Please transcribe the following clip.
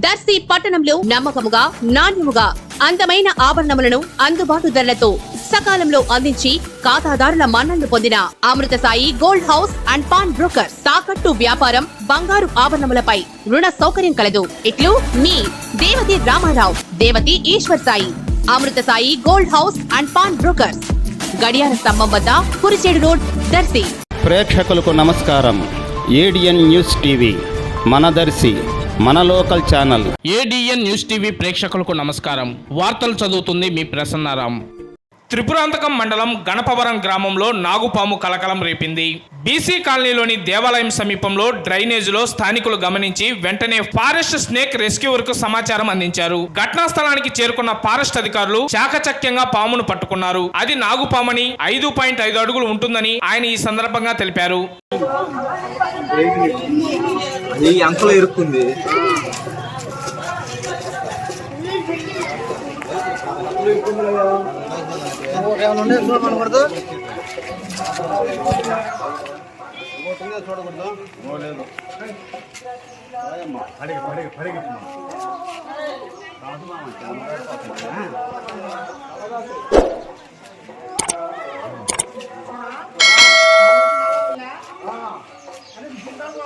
దర్శి పట్టణంలో నమ్మకముగా నాణ్యముగా అందమైన ఆభరణములను అందుబాటు ధరలతో సకాలంలో అందించి ఖాతాదారుల మన్ననలు పొందిన Amrutha Sai gold house and pawn broker. తాకట్టు వ్యాపారం, బంగారు ఆభరణములపై రుణ సౌకర్యం కలదు. ఇట్లు మీ Devathi Ramarao, Devathi Eshwar Sai. Amrutha Sai gold house and pawn brokers, గడియార స్తంభం వద్ద కురిచేడు రోడ్, దర్శి. ప్రేక్షకులకు నమస్కారం. ఏడిఎన్ న్యూస్ టీవీ మన దర్శి, మన local channel. ADN news TV ప్రేక్షకులకు నమస్కారం. వార్తలు చదువుతుంది మీ ప్రసన్నారాం. త్రిపురాంతకం మండలం గణపవరం గ్రామంలో నాగుపాము కలకలం రేపింది. బీసీ కాలనీలోని దేవాలయం సమీపంలో డ్రైనేజీలో స్థానికులు గమనించి వెంటనే ఫారెస్ట్ స్నేక్ రెస్క్యూవర్కు సమాచారం అందించారు. ఘటనా స్థలానికి చేరుకున్న ఫారెస్ట్ అధికారులు చాకచక్యంగా పామును పట్టుకున్నారు. అది నాగుపామని, 5.5 అడుగులు ఉంటుందని ఆయన ఈ సందర్భంగా తెలిపారు.